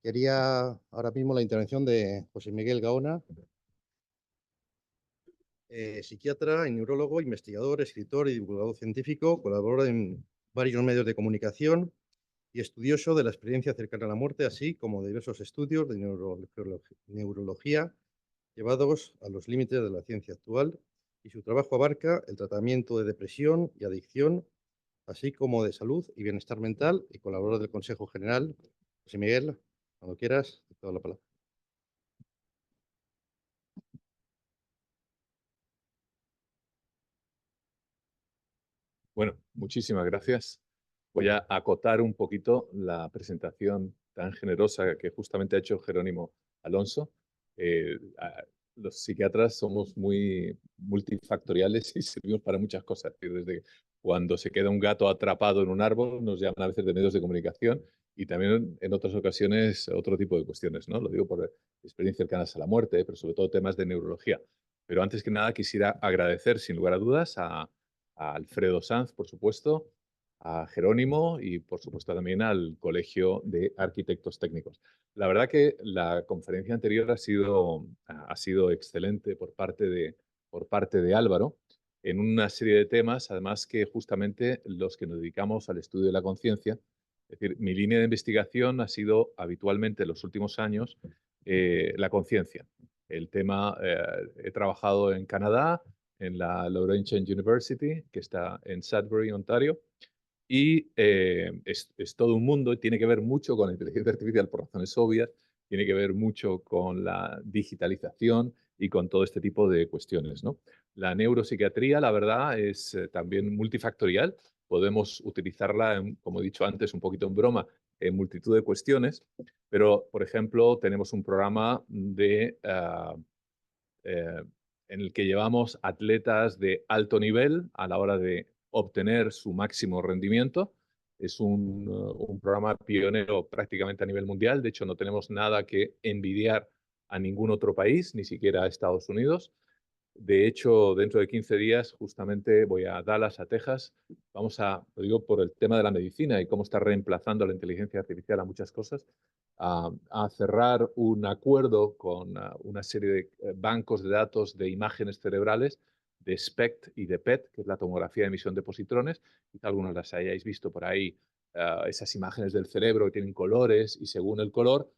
Quería ahora mismo la intervención de José Miguel Gaona, psiquiatra y neurólogo, investigador, escritor y divulgador científico, colaborador en varios medios de comunicación y estudioso de la experiencia cercana a la muerte, así como de diversos estudios de neurología llevados a los límites de la ciencia actual, y su trabajo abarca el tratamiento de depresión y adicción, así como de salud y bienestar mental, y colaborador del Consejo General. José Miguel, cuando quieras, te doy la palabra. Bueno, muchísimas gracias. Voy a acotar un poquito la presentación tan generosa que justamente ha hecho Jerónimo Alonso. Los psiquiatras somos muy multifactoriales y servimos para muchas cosas. Desde cuando se queda un gato atrapado en un árbol, nos llaman a veces de medios de comunicación, y también en otras ocasiones otro tipo de cuestiones, ¿no? Lo digo por experiencias cercanas a la muerte, pero sobre todo temas de neurología. Pero antes que nada quisiera agradecer, sin lugar a dudas, a Alfredo Sanz, por supuesto, a Jerónimo y, por supuesto, también al Colegio de Arquitectos Técnicos. La verdad que la conferencia anterior ha sido excelente por parte de Álvaro, en una serie de temas, además que justamente los que nos dedicamos al estudio de la conciencia. Es decir, mi línea de investigación ha sido habitualmente en los últimos años la conciencia. El tema, he trabajado en Canadá, en la Laurentian University, que está en Sudbury, Ontario, y es todo un mundo y tiene que ver mucho con la inteligencia artificial por razones obvias, tiene que ver mucho con la digitalización y con todo este tipo de cuestiones, ¿no? La neuropsiquiatría, la verdad, es también multifactorial. Podemos utilizarla, como he dicho antes, un poquito en broma, en multitud de cuestiones, pero, por ejemplo, tenemos un programa eh, en el que llevamos atletas de alto nivel a la hora de obtener su máximo rendimiento. Es un programa pionero prácticamente a nivel mundial. De hecho, no tenemos nada que envidiar a ningún otro país, ni siquiera a Estados Unidos. De hecho, dentro de 15 días, justamente voy a Dallas, a Texas. Lo digo por el tema de la medicina y cómo está reemplazando la inteligencia artificial a muchas cosas, a cerrar un acuerdo con una serie de bancos de datos de imágenes cerebrales de SPECT y de PET, que es la tomografía de emisión de positrones. Quizá algunos las hayáis visto por ahí, esas imágenes del cerebro que tienen colores, y según el color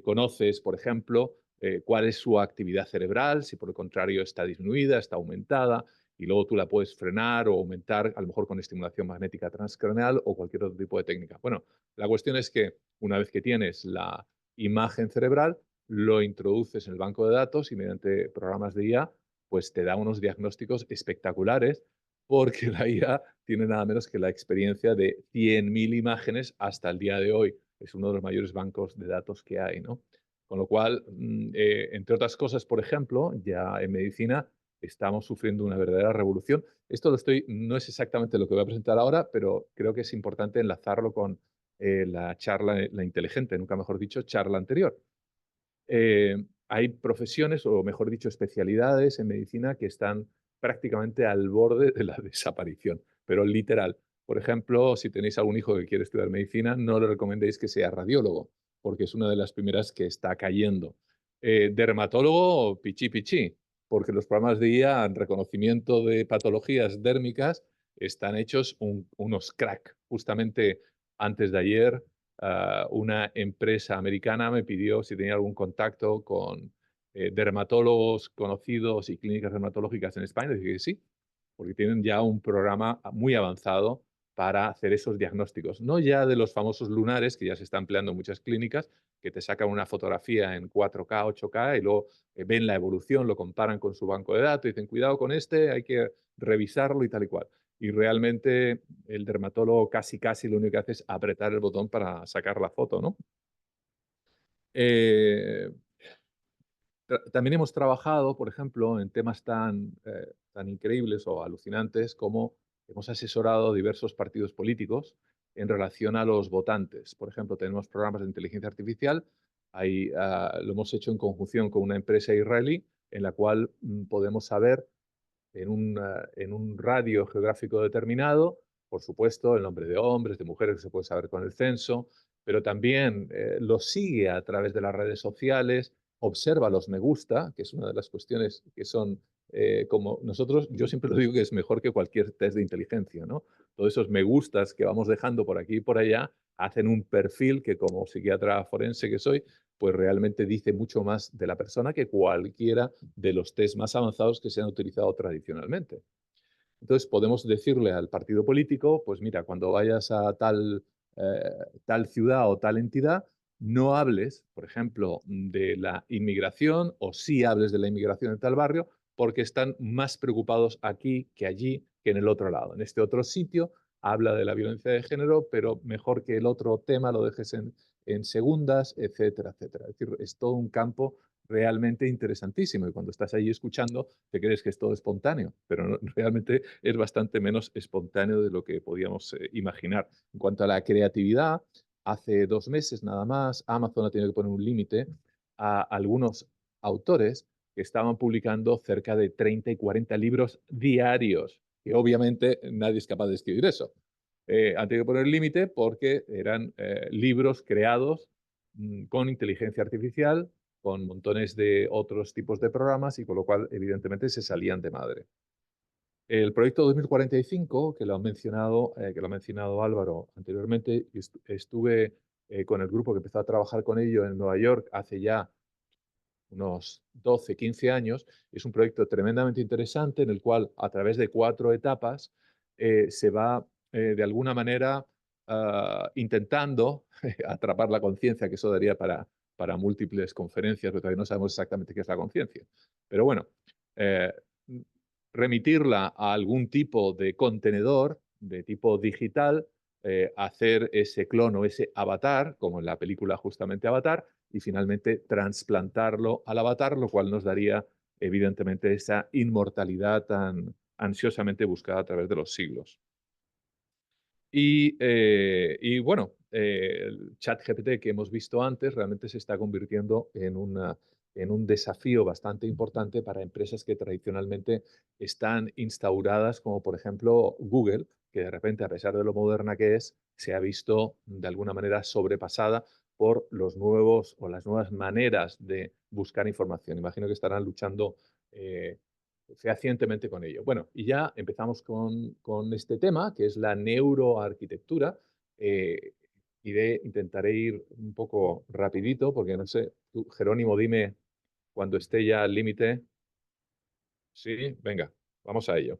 conoces, por ejemplo, cuál es su actividad cerebral, si por el contrario está disminuida, está aumentada, y luego tú la puedes frenar o aumentar, a lo mejor con estimulación magnética transcraneal o cualquier otro tipo de técnica. Bueno, la cuestión es que una vez que tienes la imagen cerebral, lo introduces en el banco de datos y mediante programas de IA, pues te da unos diagnósticos espectaculares, porque la IA tiene nada menos que la experiencia de 100.000 imágenes hasta el día de hoy. Es uno de los mayores bancos de datos que hay, ¿no? Con lo cual, entre otras cosas, por ejemplo, ya en medicina estamos sufriendo una verdadera revolución. Esto no es exactamente lo que voy a presentar ahora, pero creo que es importante enlazarlo con la charla, la inteligente, nunca mejor dicho, charla anterior. Hay profesiones, o mejor dicho, especialidades en medicina que están prácticamente al borde de la desaparición, pero literal. Por ejemplo, si tenéis algún hijo que quiere estudiar medicina, no le recomendéis que sea radiólogo, porque es una de las primeras que está cayendo. Dermatólogo, pichi pichi, porque los programas de IA en reconocimiento de patologías dérmicas están hechos unos crack. Justamente antes de ayer, una empresa americana me pidió si tenía algún contacto con dermatólogos conocidos y clínicas dermatológicas en España. Y dije que sí, porque tienen ya un programa muy avanzado para hacer esos diagnósticos. No ya de los famosos lunares, que ya se está empleando en muchas clínicas, que te sacan una fotografía en 4K, 8K, y luego ven la evolución, lo comparan con su banco de datos y dicen, cuidado con este, hay que revisarlo y tal y cual. Y realmente el dermatólogo casi lo único que hace es apretar el botón para sacar la foto, ¿no? Eh, También hemos trabajado, por ejemplo, en temas tan increíbles o alucinantes como hemos asesorado diversos partidos políticos en relación a los votantes. Por ejemplo, tenemos programas de inteligencia artificial. Ahí, lo hemos hecho en conjunción con una empresa israelí en la cual podemos saber en un radio geográfico determinado, por supuesto, el nombre de hombres, de mujeres, que se puede saber con el censo, pero también los sigue a través de las redes sociales, observa los me gusta, que es una de las cuestiones que son, como nosotros, yo siempre lo digo que es mejor que cualquier test de inteligencia, ¿no? Todos esos me gustas que vamos dejando por aquí y por allá hacen un perfil que, como psiquiatra forense que soy, pues realmente dice mucho más de la persona que cualquiera de los test más avanzados que se han utilizado tradicionalmente. Entonces podemos decirle al partido político, pues mira, cuando vayas a eh, tal ciudad o tal entidad, no hables, por ejemplo, de la inmigración, o sí hables de la inmigración en tal barrio, porque están más preocupados aquí que allí, que en el otro lado. En este otro sitio habla de la violencia de género, pero mejor que el otro tema lo dejes en segundas, etcétera, etcétera. Es decir, es todo un campo realmente interesantísimo, y cuando estás ahí escuchando te crees que es todo espontáneo, pero realmente es bastante menos espontáneo de lo que podíamos imaginar. En cuanto a la creatividad, hace 2 meses nada más, Amazon ha tenido que poner un límite a algunos autores que estaban publicando cerca de 30 y 40 libros diarios, que obviamente nadie es capaz de escribir eso. Han tenido que poner límite porque eran libros creados con inteligencia artificial, con montones de otros tipos de programas, y con lo cual, evidentemente, se salían de madre. El proyecto 2045, que lo ha mencionado Álvaro anteriormente, y estuve con el grupo que empezó a trabajar con ello en Nueva York hace ya unos 12, 15 años. Es un proyecto tremendamente interesante en el cual, a través de 4 etapas, se va, de alguna manera, intentando atrapar la conciencia, que eso daría para múltiples conferencias, pero todavía no sabemos exactamente qué es la conciencia. Pero bueno, eh, remitirla a algún tipo de contenedor de tipo digital, hacer ese clon o ese avatar, como en la película justamente Avatar, y finalmente trasplantarlo al avatar, lo cual nos daría evidentemente esa inmortalidad tan ansiosamente buscada a través de los siglos. Y bueno, el ChatGPT que hemos visto antes realmente se está convirtiendo en un desafío bastante importante para empresas que tradicionalmente están instauradas, como por ejemplo Google, que de repente, a pesar de lo moderna que es, se ha visto de alguna manera sobrepasada por los nuevos o las nuevas maneras de buscar información. Imagino que estarán luchando eh, fehacientemente con ello. Bueno, y ya empezamos con este tema, que es la neuroarquitectura. Eh, intentaré ir un poco rapidito, porque no sé, tú, Jerónimo, dime cuando esté ya al límite. Sí, venga, vamos a ello.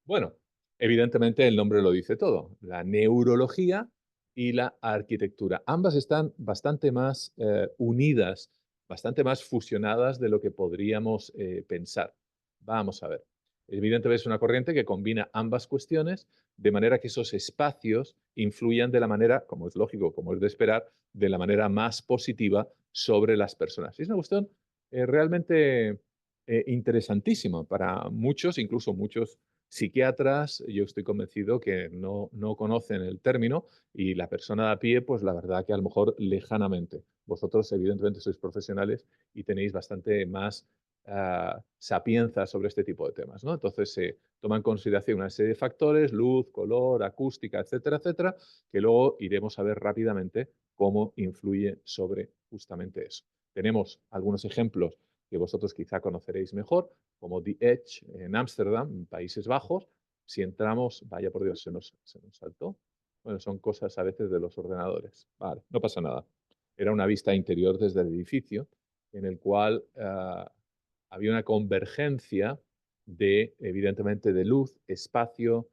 Bueno, evidentemente el nombre lo dice todo, la neurología y la arquitectura. Ambas están bastante más unidas, bastante más fusionadas de lo que podríamos pensar. Vamos a ver. Evidentemente es una corriente que combina ambas cuestiones, de manera que esos espacios influyan de la manera, como es lógico, como es de esperar, de la manera más positiva sobre las personas. Y es una cuestión realmente interesantísima para muchos, incluso muchos psiquiatras. Yo estoy convencido que no conocen el término, y la persona de a pie, pues la verdad que a lo mejor lejanamente. Vosotros evidentemente sois profesionales y tenéis bastante más sapienza sobre este tipo de temas, ¿no? Entonces se toma en consideración una serie de factores, luz, color, acústica, etcétera, etcétera, que luego iremos a ver rápidamente cómo influye sobre justamente eso. Tenemos algunos ejemplos que vosotros quizá conoceréis mejor, como The Edge en Ámsterdam, en Países Bajos. Si entramos, vaya por Dios, se nos saltó. Bueno, son cosas a veces de los ordenadores. Vale, no pasa nada. Era una vista interior desde el edificio, en el cual había una convergencia de, evidentemente, de luz, espacio,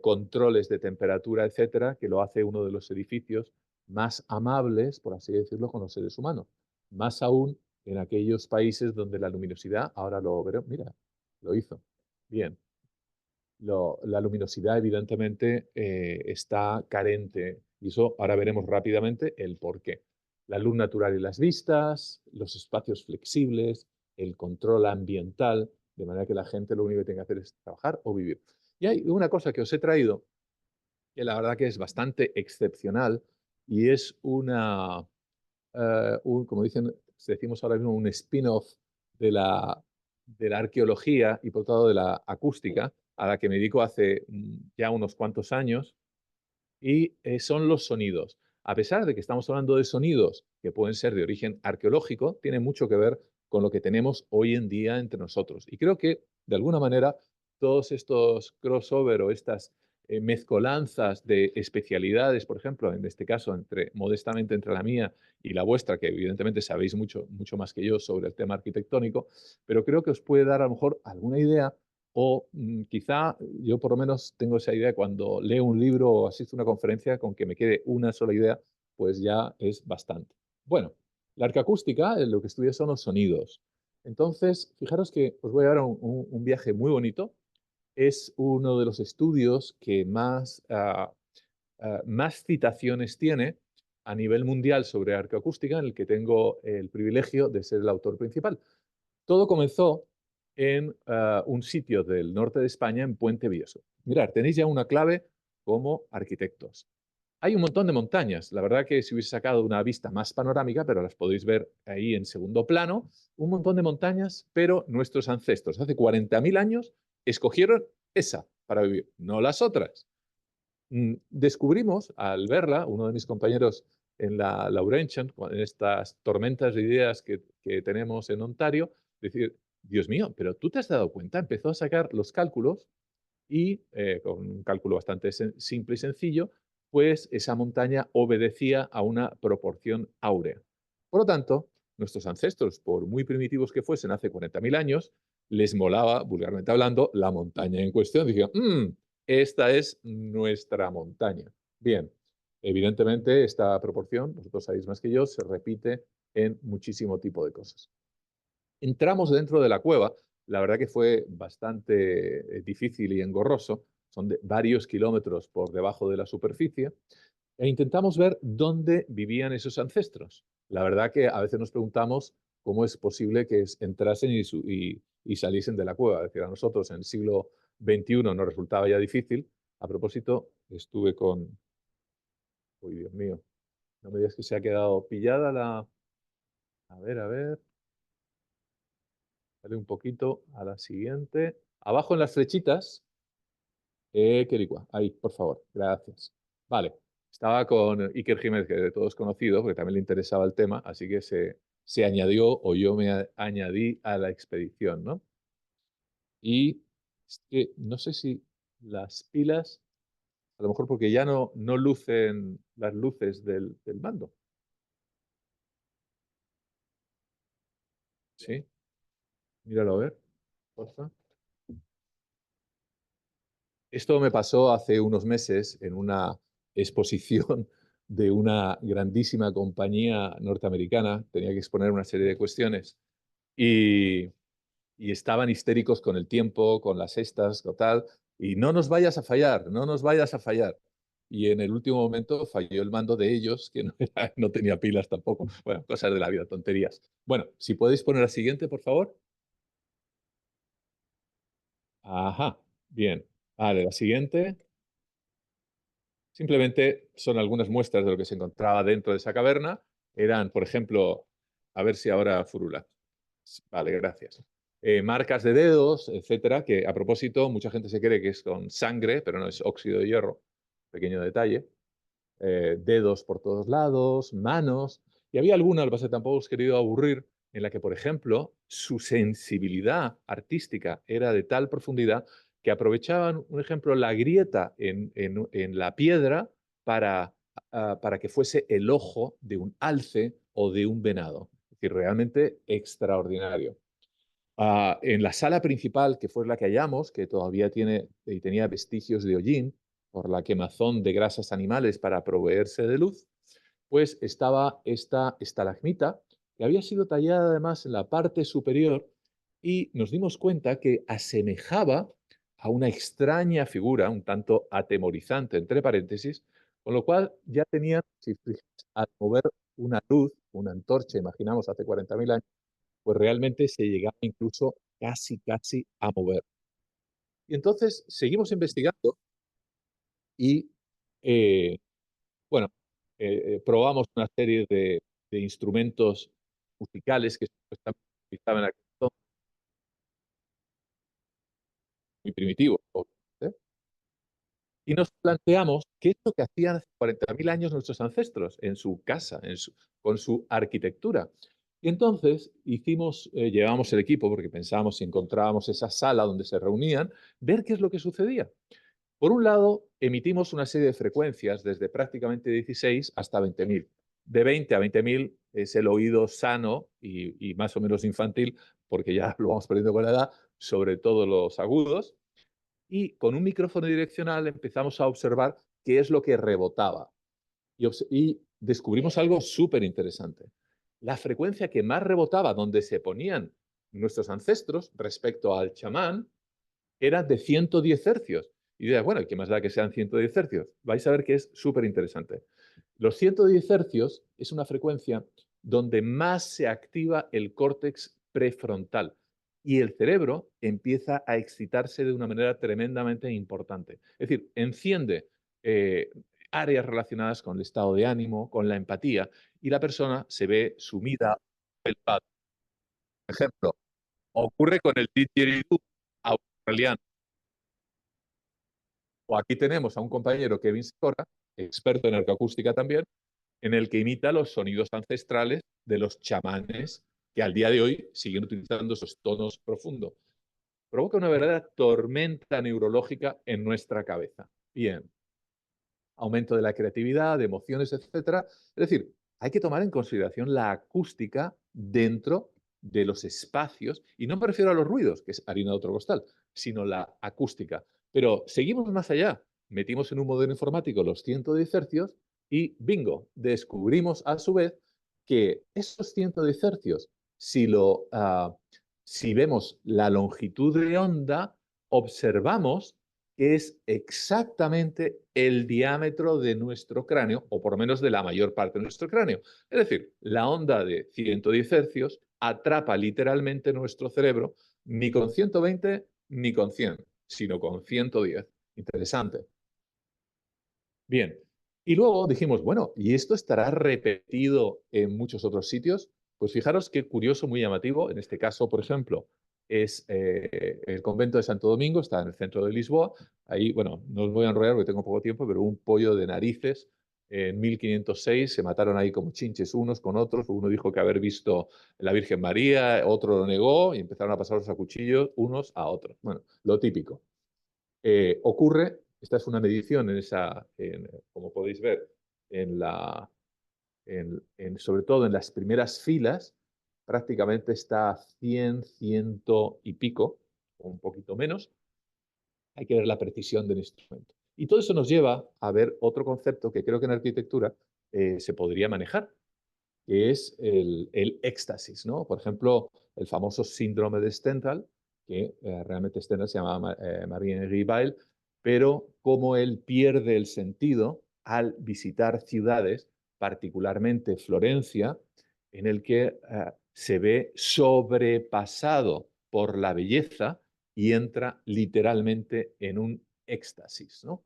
controles de temperatura, etcétera, que lo hace uno de los edificios más amables, por así decirlo, con los seres humanos. Más aún en aquellos países donde la luminosidad, ahora lo veré, mira, lo hizo. Bien. La luminosidad, evidentemente, está carente, y eso ahora veremos rápidamente el por qué. La luz natural y las vistas, los espacios flexibles, el control ambiental, de manera que la gente lo único que tiene que hacer es trabajar o vivir. Y hay una cosa que os he traído, que la verdad que es bastante excepcional, y es como decimos ahora mismo, un spin-off de la arqueología y por otro lado de la acústica, a la que me dedico hace ya unos cuantos años, y son los sonidos. a pesar de que estamos hablando de sonidos que pueden ser de origen arqueológico, tiene mucho que ver con lo que tenemos hoy en día entre nosotros. Y creo que, de alguna manera, todos estos crossover o estas mezcolanzas de especialidades, por ejemplo, en este caso, modestamente entre la mía y la vuestra, que evidentemente sabéis mucho, mucho más que yo sobre el tema arquitectónico, pero creo que os puede dar a lo mejor alguna idea o quizá yo por lo menos tengo esa idea cuando leo un libro o asisto a una conferencia, con que me quede una sola idea, pues ya es bastante. Bueno, la arqueacústica, lo que estudia son los sonidos. Entonces, fijaros que os voy a dar un viaje muy bonito. Es uno de los estudios que más citaciones tiene a nivel mundial sobre arqueoacústica, en el que tengo el privilegio de ser el autor principal. Todo comenzó en un sitio del norte de España, en Puente Vieso. Mirad, tenéis ya una clave como arquitectos. Hay un montón de montañas. La verdad que si hubiese sacado una vista más panorámica, pero las podéis ver ahí en segundo plano, un montón de montañas, pero nuestros ancestros hace 40.000 años escogieron esa para vivir, no las otras. Descubrimos al verla, uno de mis compañeros en la Laurentian, en estas tormentas de ideas que tenemos en Ontario, decir, Dios mío, pero tú te has dado cuenta, empezó a sacar los cálculos y con un cálculo bastante simple y sencillo, pues esa montaña obedecía a una proporción áurea. Por lo tanto, nuestros ancestros, por muy primitivos que fuesen hace 40.000 años, les molaba, vulgarmente hablando, la montaña en cuestión. Dijeron, esta es nuestra montaña. Bien, evidentemente esta proporción, vosotros sabéis más que yo, se repite en muchísimo tipo de cosas. Entramos dentro de la cueva, la verdad que fue bastante difícil y engorroso, son varios kilómetros por debajo de la superficie, e intentamos ver dónde vivían esos ancestros. La verdad que a veces nos preguntamos cómo es posible que entrasen y saliesen de la cueva. Es decir, a nosotros en el siglo XXI nos resultaba ya difícil. A propósito, estuve con... Uy, Dios mío, no me digas que se ha quedado pillada la... A ver. Dale un poquito a la siguiente. Abajo en las flechitas. Quericua. Ahí, por favor. Gracias. Vale. Estaba con Iker Jiménez, que de todos conocido, porque también le interesaba el tema, así que se añadió o yo me añadí a la expedición, ¿no? Y es que no sé si las pilas, a lo mejor porque ya no lucen las luces del mando. ¿Sí? Míralo a ver, por favor. Esto me pasó hace unos meses en una exposición de una grandísima compañía norteamericana. Tenía que exponer una serie de cuestiones y, y estaban histéricos con el tiempo, con las estas, con tal, y no nos vayas a fallar, no nos vayas a fallar. Y en el último momento falló el mando de ellos, que no tenía pilas tampoco. Bueno, cosas de la vida, tonterías. Bueno, si podéis poner la siguiente, por favor. Ajá, bien. Vale, la siguiente. Simplemente son algunas muestras de lo que se encontraba dentro de esa caverna. Eran, por ejemplo, a ver si ahora furula. Vale, gracias. Marcas de dedos, etcétera, que a propósito, mucha gente se cree que es con sangre, pero no es óxido de hierro. Pequeño detalle. Dedos por todos lados, manos. Y había alguna, lo que pasa es que tampoco os he querido aburrir, en la que, por ejemplo, su sensibilidad artística era de tal profundidad que aprovechaban, un ejemplo, la grieta en la piedra para que fuese el ojo de un alce o de un venado. Es decir, realmente extraordinario. En la sala principal, que fue la que hallamos, que todavía tenía vestigios de hollín por la quemazón de grasas animales para proveerse de luz, pues estaba esta estalagmita que había sido tallada además en la parte superior y nos dimos cuenta que asemejaba a una extraña figura, un tanto atemorizante, entre paréntesis, con lo cual ya tenían, si fijáis, al mover una luz, una antorcha, imaginamos hace 40.000 años, pues realmente se llegaba incluso casi a mover. Y entonces seguimos investigando y, eh, bueno, probamos una serie de instrumentos musicales que supuestamente utilizaban en aquel entonces, muy primitivos, obviamente, Y nos planteamos qué es lo que hacían hace 40.000 años nuestros ancestros en su casa, con su arquitectura. Y entonces llevamos el equipo, porque pensábamos si encontrábamos esa sala donde se reunían, ver qué es lo que sucedía. Por un lado, emitimos una serie de frecuencias desde prácticamente 16 hasta 20.000. De 20 a 20.000 es el oído sano y más o menos infantil, porque ya lo vamos perdiendo con la edad, sobre todo los agudos. Y con un micrófono direccional empezamos a observar qué es lo que rebotaba. Y descubrimos algo súper interesante. La frecuencia que más rebotaba, donde se ponían nuestros ancestros respecto al chamán, era de 110 hercios. Y dirás, bueno, ¿qué más da que sean 110 hercios? Vais a ver que es súper interesante. Los 110 hercios es una frecuencia donde más se activa el córtex prefrontal y el cerebro empieza a excitarse de una manera tremendamente importante. Es decir, enciende eh, áreas relacionadas con el estado de ánimo, con la empatía, y la persona se ve sumida. Por ejemplo, ocurre con el didgeridoo australiano. O aquí tenemos a un compañero, Kevin Secora, experto en arcoacústica también, en el que imita los sonidos ancestrales de los chamanes que al día de hoy siguen utilizando esos tonos profundos. Provoca una verdadera tormenta neurológica en nuestra cabeza. Bien, aumento de la creatividad, de emociones, etcétera. Es decir, hay que tomar en consideración la acústica dentro de los espacios, y no me refiero a los ruidos, que es harina de otro costal, sino la acústica. Pero seguimos más allá. Metimos en un modelo informático los 110 hercios y bingo, descubrimos a su vez que esos 110 hercios, si vemos la longitud de onda, observamos que es exactamente el diámetro de nuestro cráneo, o por lo menos de la mayor parte de nuestro cráneo. Es decir, la onda de 110 hercios atrapa literalmente nuestro cerebro, ni con 120 ni con 100, sino con 110. Interesante. Bien. Y luego dijimos, bueno, ¿y esto estará repetido en muchos otros sitios? Pues fijaros qué curioso, muy llamativo. En este caso, por ejemplo, es el convento de Santo Domingo, está en el centro de Lisboa. Ahí, bueno, no os voy a enrollar porque tengo poco tiempo, pero un pollo de narices. En 1506 se mataron ahí como chinches unos con otros. Uno dijo que haber visto la Virgen María, otro lo negó y empezaron a pasarlos a cuchillos unos a otros. Bueno, lo típico. Ocurre, esta es una medición como podéis ver, sobre todo en las primeras filas, prácticamente está a 100, 100 y pico, o un poquito menos. Hay que ver la precisión del instrumento. Y todo eso nos lleva a ver otro concepto que creo que en arquitectura se podría manejar, que es el éxtasis, ¿no? Por ejemplo, el famoso síndrome de Stendhal, que realmente Stendhal se llamaba Marie-Henri Weil, pero cómo él pierde el sentido al visitar ciudades, particularmente Florencia, en el que se ve sobrepasado por la belleza y entra literalmente en un éxtasis, ¿no?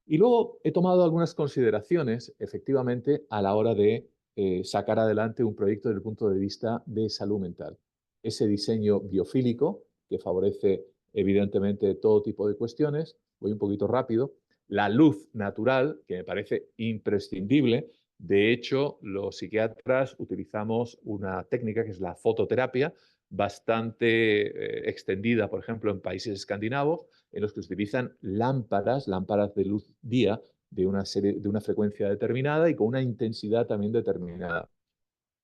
Y luego he tomado algunas consideraciones, efectivamente, a la hora de sacar adelante un proyecto desde el punto de vista de salud mental. Ese diseño biofílico que favorece, evidentemente, todo tipo de cuestiones. Voy un poquito rápido. La luz natural, que me parece imprescindible. De hecho, los psiquiatras utilizamos una técnica que es la fototerapia, bastante extendida, por ejemplo, en países escandinavos, en los que se utilizan lámparas de luz día de una frecuencia determinada y con una intensidad también determinada.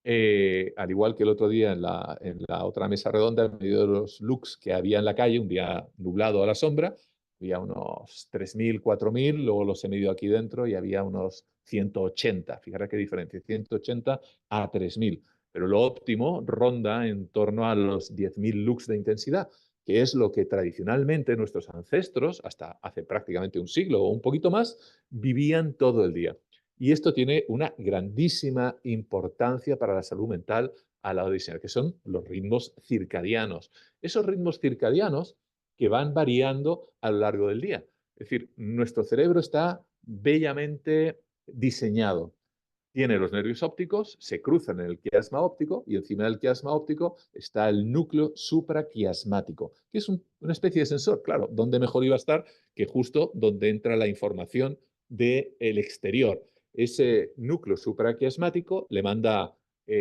Al igual que el otro día en la otra mesa redonda, en medio de los lux que había en la calle, un día nublado a la sombra, había unos 3.000, 4.000, luego los he medido aquí dentro y había unos 180. Fíjate qué diferencia, 180 a 3.000. Pero lo óptimo ronda en torno a los 10.000 lux de intensidad, que es lo que tradicionalmente nuestros ancestros, hasta hace prácticamente un siglo o un poquito más, vivían todo el día. Y esto tiene una grandísima importancia para la salud mental a la hora de diseñar, que son los ritmos circadianos. Esos ritmos circadianos que van variando a lo largo del día. Es decir, nuestro cerebro está bellamente diseñado. tiene los nervios ópticos, se cruzan en el quiasma óptico y encima del quiasma óptico está el núcleo supraquiasmático, que es una especie de sensor. Claro, ¿dónde mejor iba a estar que justo donde entra la información del exterior? Ese núcleo supraquiasmático le manda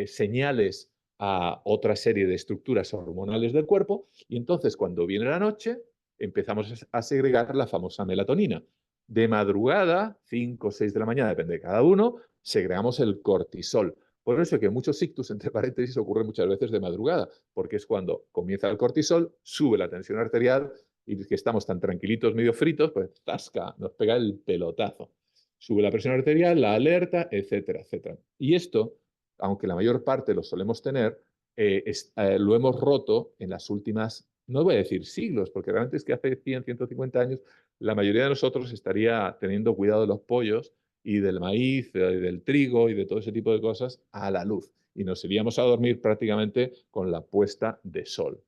señales a otra serie de estructuras hormonales del cuerpo y entonces cuando viene la noche empezamos a segregar la famosa melatonina. De madrugada, 5 o 6 de la mañana, depende de cada uno, segregamos el cortisol. Por eso que muchos ictus, entre paréntesis, ocurren muchas veces de madrugada, porque es cuando comienza el cortisol, sube la tensión arterial y que estamos tan tranquilitos, medio fritos, pues tasca, nos pega el pelotazo. Sube la presión arterial, la alerta, etcétera, etcétera. Y esto, aunque la mayor parte lo solemos tener, lo hemos roto en las últimas, no voy a decir siglos, porque realmente es que hace 100, 150 años la mayoría de nosotros estaría teniendo cuidado de los pollos y del maíz, y del trigo y de todo ese tipo de cosas a la luz. Y nos iríamos a dormir prácticamente con la puesta de sol.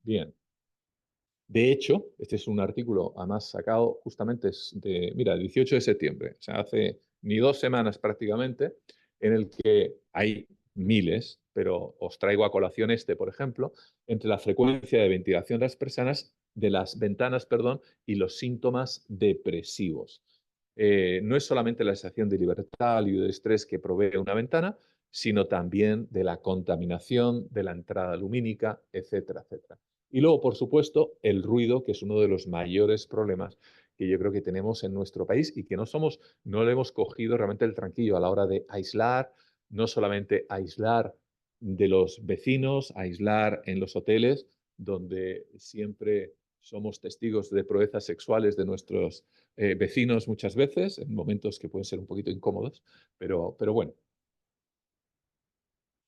Bien. De hecho, este es un artículo además sacado justamente de, mira, 18 de septiembre, o sea, hace ni 2 semanas prácticamente, en el que hay miles, pero os traigo a colación este, por ejemplo, entre la frecuencia de ventilación de las ventanas, perdón, y los síntomas depresivos. No es solamente la sensación de libertad y de estrés que provee una ventana, sino también de la contaminación, de la entrada lumínica, etcétera, etcétera. Y luego, por supuesto, el ruido, que es uno de los mayores problemas que yo creo que tenemos en nuestro país y que no le hemos cogido realmente el tranquillo a la hora de aislar, no solamente aislar de los vecinos, aislar en los hoteles, donde siempre somos testigos de proezas sexuales de nuestros vecinos muchas veces, en momentos que pueden ser un poquito incómodos, pero bueno,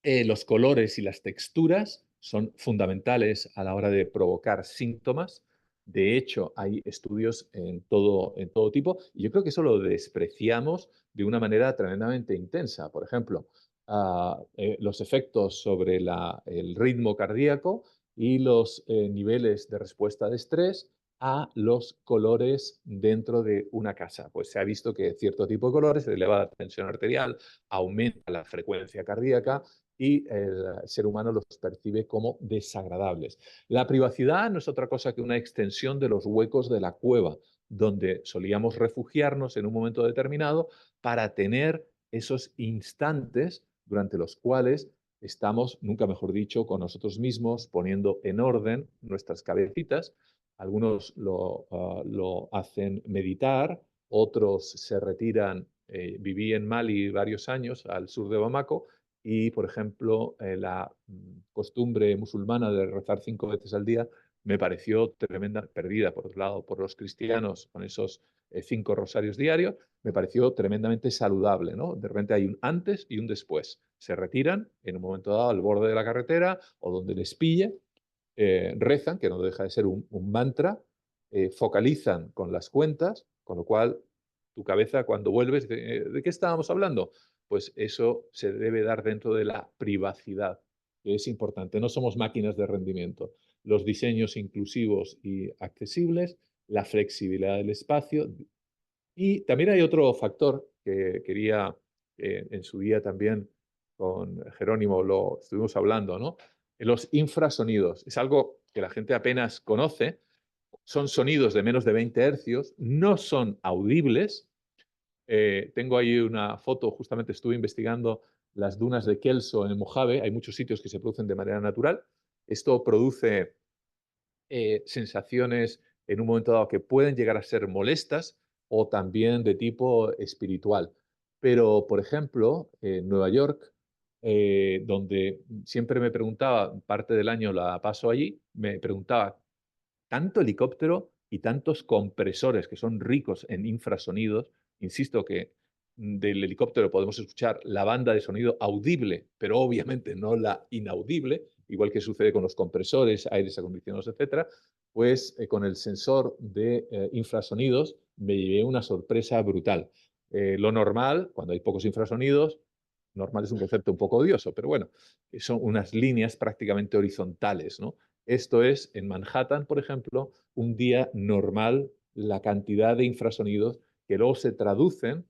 los colores y las texturas son fundamentales a la hora de provocar síntomas. De hecho, hay estudios en todo tipo y yo creo que eso lo despreciamos de una manera tremendamente intensa. Por ejemplo, los efectos sobre el ritmo cardíaco y los niveles de respuesta de estrés a los colores dentro de una casa. Pues se ha visto que cierto tipo de colores eleva la tensión arterial, aumenta la frecuencia cardíaca y el ser humano los percibe como desagradables. La privacidad no es otra cosa que una extensión de los huecos de la cueva, donde solíamos refugiarnos en un momento determinado para tener esos instantes durante los cuales estamos, nunca mejor dicho, con nosotros mismos, poniendo en orden nuestras cabecitas. Algunos lo hacen meditar, otros se retiran. Viví en Mali varios años, al sur de Bamako, y, por ejemplo, la costumbre musulmana de rezar 5 veces al día me pareció tremenda, perdida, por otro lado, por los cristianos con esos 5 rosarios diarios, me pareció tremendamente saludable, ¿no? De repente hay un antes y un después. Se retiran en un momento dado al borde de la carretera o donde les pille, rezan, que no deja de ser un mantra, focalizan con las cuentas, con lo cual tu cabeza cuando vuelves, ¿de qué estábamos hablando? Pues eso se debe dar dentro de la privacidad, que es importante. No somos máquinas de rendimiento. Los diseños inclusivos y accesibles, la flexibilidad del espacio. Y también hay otro factor que quería, en su día también con Jerónimo lo estuvimos hablando, ¿no? Los infrasonidos. Es algo que la gente apenas conoce. Son sonidos de menos de 20 hercios, no son audibles. Tengo ahí una foto, justamente estuve investigando las dunas de Kelso en Mojave. Hay muchos sitios que se producen de manera natural. Esto produce sensaciones en un momento dado que pueden llegar a ser molestas o también de tipo espiritual. Pero, por ejemplo, en Nueva York, donde siempre me preguntaba, parte del año la paso allí, me preguntaba, tanto helicóptero y tantos compresores que son ricos en infrasonidos, insisto que del helicóptero podemos escuchar la banda de sonido audible, pero obviamente no la inaudible, igual que sucede con los compresores, aires acondicionados, etcétera, pues con el sensor de infrasonidos me llevé una sorpresa brutal. Lo normal, cuando hay pocos infrasonidos, normal es un concepto un poco odioso, pero bueno, son unas líneas prácticamente horizontales, ¿no? Esto es, en Manhattan, por ejemplo, un día normal, la cantidad de infrasonidos que luego se traducen,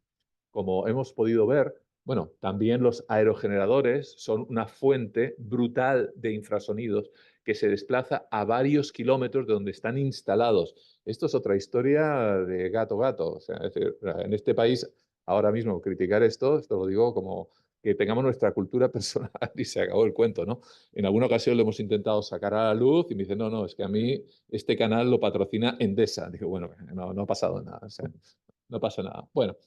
como hemos podido ver, Bueno, también los aerogeneradores son una fuente brutal de infrasonidos que se desplaza a varios kilómetros de donde están instalados. Esto es otra historia de gato gato. O sea, es decir, en este país, ahora mismo, criticar esto lo digo como que tengamos nuestra cultura personal y se acabó el cuento, ¿no? En alguna ocasión lo hemos intentado sacar a la luz y me dicen, no, es que a mí este canal lo patrocina Endesa. Digo, bueno, no ha pasado nada, o sea, no pasa nada. Bueno,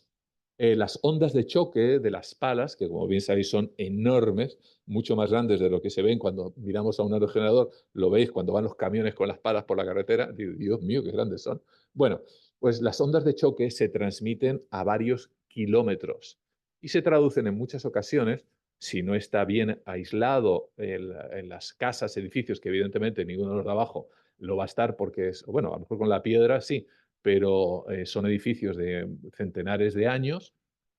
las ondas de choque de las palas, que como bien sabéis son enormes, mucho más grandes de lo que se ven cuando miramos a un aerogenerador, lo veis cuando van los camiones con las palas por la carretera, Dios mío, qué grandes son. Bueno, pues las ondas de choque se transmiten a varios kilómetros y se traducen en muchas ocasiones, si no está bien aislado en las casas, edificios, que evidentemente ninguno de los de abajo lo va a estar porque es, bueno, a lo mejor con la piedra sí, pero son edificios de centenares de años,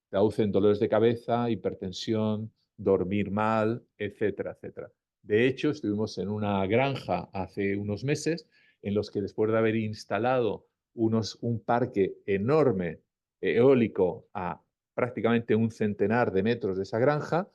traducen dolores de cabeza, hipertensión, dormir mal, etcétera, etcétera. De hecho, estuvimos en una granja hace unos meses en los que después de haber instalado un parque enorme eólico a prácticamente un centenar de metros de esa granja,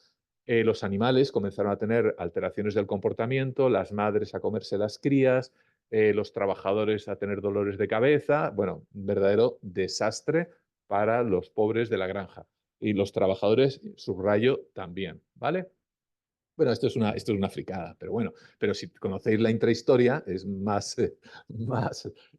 los animales comenzaron a tener alteraciones del comportamiento, las madres a comerse las crías, los trabajadores a tener dolores de cabeza, bueno, un verdadero desastre para los pobres de la granja. Y los trabajadores, subrayo, también, ¿vale? Bueno, esto es una fricada, pero bueno, pero si conocéis la intrahistoria es más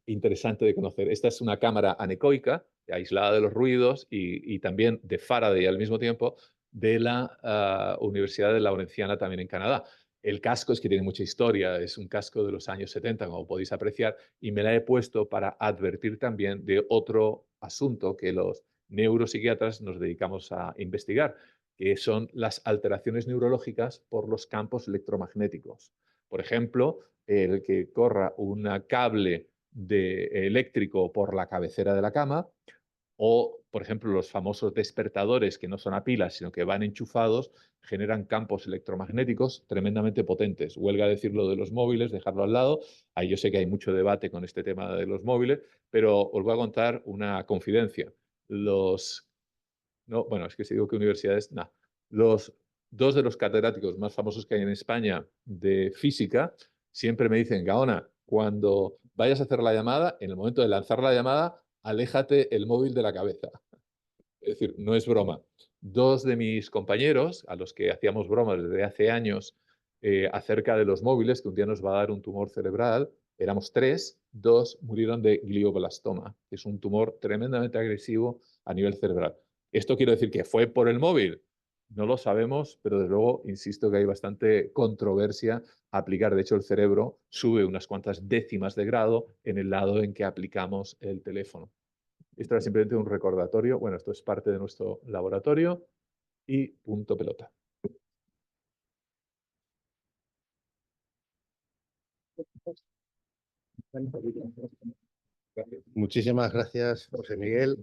interesante de conocer. Esta es una cámara anecoica, aislada de los ruidos y también de Faraday al mismo tiempo, de la Universidad de Lawrenciana también en Canadá. El casco es que tiene mucha historia, es un casco de los años 70, como podéis apreciar, y me la he puesto para advertir también de otro asunto que los neuropsiquiatras nos dedicamos a investigar, que son las alteraciones neurológicas por los campos electromagnéticos. Por ejemplo, el que corra un cable eléctrico por la cabecera de la cama, o, por ejemplo, los famosos despertadores que no son a pilas, sino que van enchufados, generan campos electromagnéticos tremendamente potentes. Huelga decirlo de los móviles, dejarlo al lado. Ahí yo sé que hay mucho debate con este tema de los móviles, pero os voy a contar una confidencia. No, bueno, es que si digo que universidades, no. Los dos de los catedráticos más famosos que hay en España de física siempre me dicen, Gaona, cuando vayas a hacer la llamada, en el momento de lanzar la llamada, aléjate el móvil de la cabeza. Es decir, no es broma. Dos de mis compañeros, a los que hacíamos bromas desde hace años acerca de los móviles, que un día nos va a dar un tumor cerebral, éramos tres, dos murieron de glioblastoma, que es un tumor tremendamente agresivo a nivel cerebral. ¿Esto quiere decir que fue por el móvil? No lo sabemos, pero desde luego insisto que hay bastante controversia a aplicar. De hecho, el cerebro sube unas cuantas décimas de grado en el lado en que aplicamos el teléfono. Esto era simplemente un recordatorio. Bueno, esto es parte de nuestro laboratorio y punto pelota. Muchísimas gracias, José Miguel.